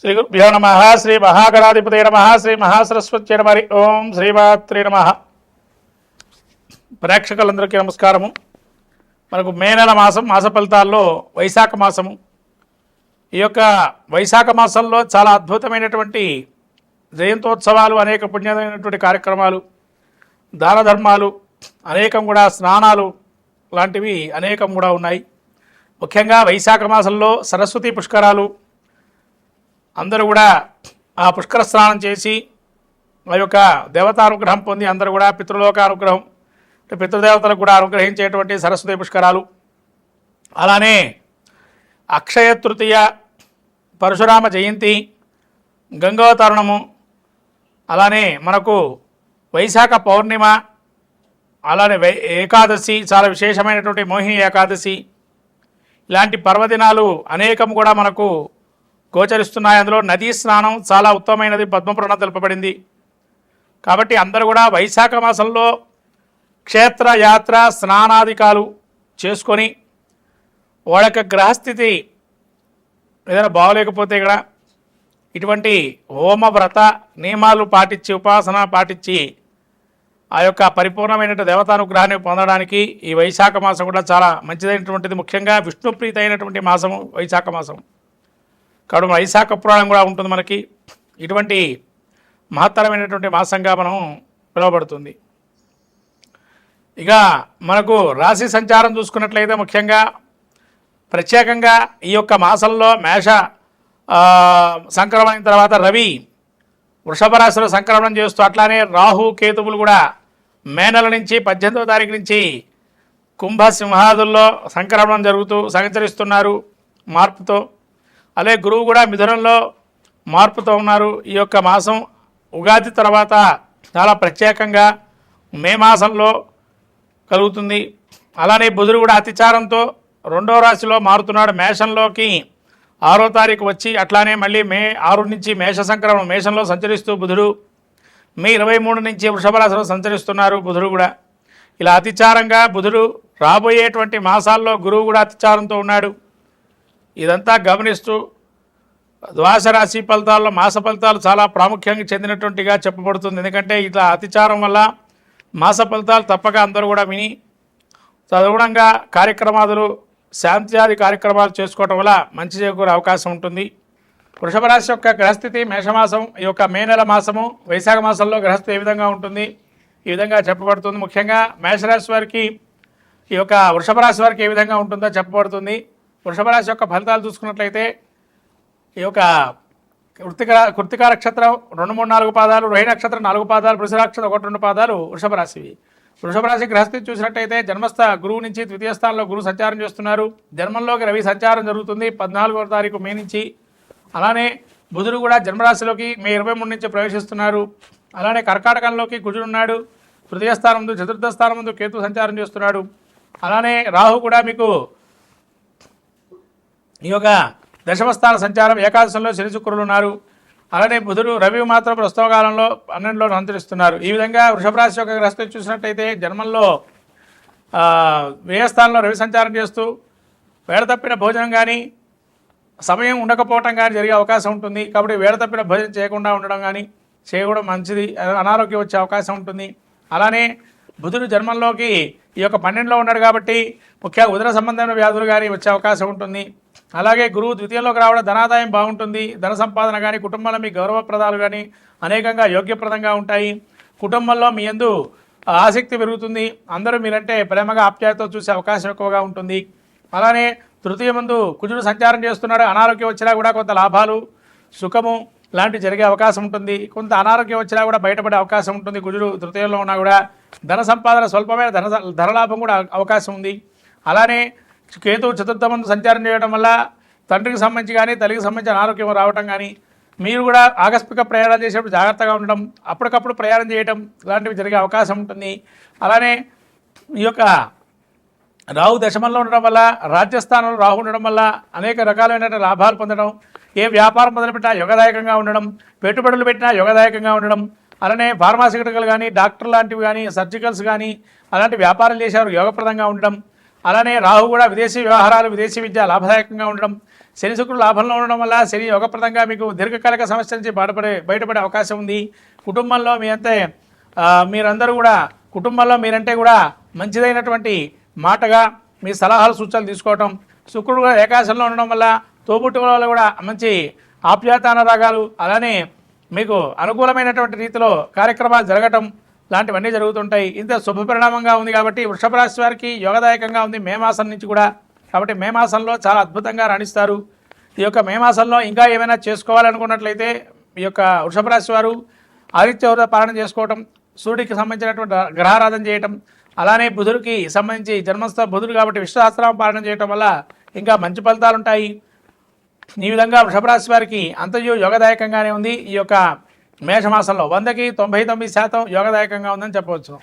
శ్రీ గురుభ్యో నమ. శ్రీ మహాగణాధిపతయ నమ. శ్రీ మహాసరస్వత్యై నమ. ఓం శ్రీమాత్రే నమ. ప్రేక్షకులందరికీ నమస్కారము. మనకు మే నెల మాస ఫలితాల్లో వైశాఖ మాసము. ఈ యొక్క వైశాఖ మాసంలో చాలా అద్భుతమైనటువంటి జయంతోత్సవాలు, అనేక పుణ్యమైనటువంటి కార్యక్రమాలు, దాన ధర్మాలు, అనేకం కూడా స్నానాలు లాంటివి అనేకం కూడా ఉన్నాయి. ముఖ్యంగా వైశాఖ మాసంలో సరస్వతి పుష్కరాలు, అందరూ కూడా ఆ పుష్కర స్నానం చేసి ఆ యొక్క దేవతానుగ్రహం పొంది అందరూ కూడా పితృలోకానుగ్రహం, పితృదేవతలకు కూడా అనుగ్రహించేటువంటి సరస్వతి పుష్కరాలు. అలానే అక్షయ తృతీయ, పరశురామ జయంతి, గంగోతరణము, అలానే మనకు వైశాఖ పౌర్ణిమ, అలానే ఏకాదశి, చాలా విశేషమైనటువంటి మోహిని ఏకాదశి, ఇలాంటి పర్వదినాలు అనేకం కూడా మనకు గోచరిస్తున్నాయి. అందులో నదీ స్నానం చాలా ఉత్తమమైనది, పద్మపురాణం తెలుపబడింది. కాబట్టి అందరూ కూడా వైశాఖ మాసంలో క్షేత్ర యాత్ర స్నానాధికాలు చేసుకొని వాళ్ళ గ్రహస్థితి ఏదైనా బాగోలేకపోతే ఇక్కడ ఇటువంటి హోమ వ్రత నియమాలు పాటించి, ఉపాసన పాటించి ఆ యొక్క పరిపూర్ణమైన దేవతానుగ్రహాన్ని పొందడానికి ఈ వైశాఖ మాసం కూడా చాలా మంచిదైనటువంటిది. ముఖ్యంగా విష్ణుప్రీతి అయినటువంటి మాసము వైశాఖ మాసం. కాబట్టి వైశాఖ పురాణం కూడా ఉంటుంది మనకి. ఇటువంటి మహత్తరమైనటువంటి మాసంగా మనం పిలువబడుతుంది. ఇక మనకు రాశి సంచారం చూసుకున్నట్లయితే ముఖ్యంగా ప్రత్యేకంగా ఈ యొక్క మాసంలో మేష సంక్రమణ తర్వాత రవి వృషభ రాశిలో సంక్రమణం చేస్తూ, అట్లానే రాహు కేతువులు కూడా మే నెల నుంచి 18వ తారీఖు నుంచి కుంభ సింహాదుల్లో సంక్రమణం జరుగుతూ సంచరిస్తున్నారు మార్పుతో. అలాగే గురువు కూడా మిథునంలో మార్పుతో ఉన్నారు. ఈ యొక్క మాసం ఉగాది తర్వాత చాలా ప్రత్యేకంగా మే మాసంలో కలుగుతుంది. అలానే బుధుడు కూడా అతిచారంతో 2వ రాశిలో మారుతున్నాడు. మేషంలోకి 6వ తారీఖు వచ్చి, అట్లానే మళ్ళీ మే 6 నుంచి మేష సంక్రమణం మేషంలో సంచరిస్తూ బుధుడు మే 23 నుంచి వృషభ రాశిలో సంచరిస్తున్నారు బుధుడు కూడా. ఇలా అతిచారంగా బుధుడు రాబోయేటువంటి మాసాల్లో గురువు కూడా అతిచారంతో ఉన్నాడు. ఇదంతా గమనిస్తూ ద్వాదశ రాశి ఫలితాల్లో మాస ఫలితాలు చాలా ప్రాముఖ్యంగా చెందినటువంటిగా చెప్పబడుతుంది. ఎందుకంటే ఇట్లా అతిచారం వల్ల మాస ఫలితాలు తప్పక అందరూ కూడా విని తదనుగుణంగా కార్యక్రమాలు, శాంత్యాది కార్యక్రమాలు చేసుకోవటం వల్ల మంచి చేకూరే అవకాశం ఉంటుంది. వృషభ రాశి యొక్క గ్రహస్థితి మేషమాసం, ఈ యొక్క మే నెల మాసము వైశాఖ మాసంలో గ్రహస్థితి ఏ విధంగా ఉంటుంది, ఈ విధంగా చెప్పబడుతుంది. ముఖ్యంగా మేషరాశి వారికి, ఈ యొక్క వృషభ రాశి వారికి ఏ విధంగా ఉంటుందో చెప్పబడుతుంది. వృషభ రాశి యొక్క ఫలితాలు చూసుకున్నట్లయితే ఈ యొక్క కృత్తిక నక్షత్రం 2, 3, 4 పాదాలు, రోహిణి నక్షత్రం 4 పాదాలు, వృషభ నక్షత్రం 1, 2 పాదాలు వృషభ రాశివి. వృషభ రాశి గ్రహస్థితి చూసినట్టయితే జన్మస్థ గురువు నుంచి ద్వితీయ స్థానంలో గురువు సంచారం చేస్తున్నారు. జన్మంలోకి రవి సంచారం జరుగుతుంది 14వ తారీఖు మే నుంచి. అలానే బుధుడు కూడా జన్మరాశిలోకి మే 23 నుంచి ప్రవేశిస్తున్నారు. అలానే కర్కాటకంలోకి కుజుడు ఉన్నాడు. తృతీయ స్థానం ముందు, చతుర్థ స్థానం ముందు కేతు సంచారం చేస్తున్నాడు. అలానే రాహు కూడా మీకు ఈ యొక్క దశమస్థాన సంచారం, ఏకాదశంలో శని శుక్రులు ఉన్నారు. అలానే బుధుడు రవి మాత్రం ప్రస్తుత కాలంలో 12లో సంచరిస్తున్నారు. ఈ విధంగా వృషభ రాశి యొక్క గ్రహస్థితి చూసినట్టయితే జన్మంలో వ్యయస్థానంలో రవి సంచారం చేస్తూ వేడ తప్పిన భోజనం కానీ, సమయం ఉండకపోవటం కానీ జరిగే అవకాశం ఉంటుంది. కాబట్టి వేడ తప్పిన భోజనం చేయకుండా ఉండడం కానీ చేయడం మంచిది, అనారోగ్యం వచ్చే అవకాశం ఉంటుంది. అలానే బుధుడు జన్మంలోకి ఈ యొక్క 12లో ఉన్నాడు కాబట్టి ముఖ్యంగా ఉదర సంబంధమైన వ్యాధులు కానీ వచ్చే అవకాశం ఉంటుంది. అలాగే గురువు ద్వితీయంలోకి రావడం ధనాదాయం బాగుంటుంది. ధన సంపాదన కానీ, కుటుంబంలో మీ గౌరవప్రదాలు కానీ అనేకంగా యోగ్యప్రదంగా ఉంటాయి. కుటుంబంలో మీ యందు ఆసక్తి పెరుగుతుంది. అందరూ మీరంటే ప్రేమగా ఆప్యాయతతో చూసే అవకాశం ఎక్కువగా ఉంటుంది. అలానే తృతీయ ముందు కుజుడు సంచారం చేస్తున్నాడు. అనారోగ్యం వచ్చినా కూడా కొంత లాభాలు, సుఖము లాంటివి జరిగే అవకాశం ఉంటుంది. కొంత అనారోగ్యం వచ్చినా కూడా బయటపడే అవకాశం ఉంటుంది. కుజుడు తృతీయంలో ఉన్నా కూడా ధన సంపాదన, స్వల్పమైన ధనలాభం కూడా అవకాశం ఉంది. అలానే కేతువు చతుర్థ ముందు సంచారం చేయడం వల్ల తండ్రికి సంబంధించి కానీ, తల్లికి సంబంధించిన అనారోగ్యం రావటం కానీ, మీరు కూడా ఆకస్మిక ప్రయాణం చేసేటప్పుడు జాగ్రత్తగా ఉండడం, అప్పటికప్పుడు ప్రయాణం చేయటం ఇలాంటివి జరిగే అవకాశం ఉంటుంది. అలానే ఈ యొక్క రాహు దశమంలో ఉండడం వల్ల, రాజ్యస్థానంలో రాహు ఉండడం వల్ల అనేక రకాలైన లాభాలు పొందడం, ఏ వ్యాపారం మొదలుపెట్టినా యోగదాయకంగా ఉండడం, పెట్టుబడులు పెట్టినా యోగదాయకంగా ఉండడం, అలానే ఫార్మాసిటికల్ కానీ, డాక్టర్ లాంటివి కానీ, సర్జికల్స్ కానీ అలాంటి వ్యాపారాలు చేసేవారు యోగప్రదంగా ఉండడం, అలానే రాహు కూడా విదేశీ వ్యవహారాలు, విదేశీ విద్య లాభదాయకంగా ఉండడం, శని శుక్రుడు లాభంలో ఉండడం వల్ల శని యోగప్రదంగా మీకు దీర్ఘకాలిక సమస్య నుంచి బయటపడే అవకాశం ఉంది. కుటుంబంలో మీరందరూ కూడా కుటుంబంలో మీరంటే కూడా మంచిదైనటువంటి మాటగా మీ సలహాలు సూచనలు తీసుకోవటం, శుక్రుడు కూడా ఏకాశంలో ఉండడం వల్ల తోబుట్టుల వల్ల కూడా మంచి ఆప్యాయతానురాగాలు, అలానే మీకు అనుకూలమైనటువంటి రీతిలో కార్యక్రమాలు జరగటం లాంటివన్నీ జరుగుతుంటాయి. ఇంత శుభపరిణామంగా ఉంది కాబట్టి వృషభ రాశి వారికి యోగదాయకంగా ఉంది మే మాసం నుంచి కూడా. కాబట్టి మే మాసంలో చాలా అద్భుతంగా రాణిస్తారు. ఈ యొక్క మే మాసంలో ఇంకా ఏమైనా చేసుకోవాలనుకున్నట్లయితే ఈ యొక్క వృషభ రాశి వారు ఆదిత్య పాలన చేసుకోవటం, సూర్యుడికి సంబంధించినటువంటి గ్రహారాధన చేయటం, అలానే బుధుడికి సంబంధించి జన్మస్థ బుధుడు కాబట్టి విశ్వసహస్రనామ పాలన చేయటం వల్ల ఇంకా మంచి ఫలితాలు ఉంటాయి. ఈ విధంగా వృషభ రాశి వారికి అంతయు యోగదాయకంగానే ఉంది. ఈ యొక్క మేషమాసంలో 100కి 99% యోగదాయకంగా ఉందని చెప్పవచ్చు.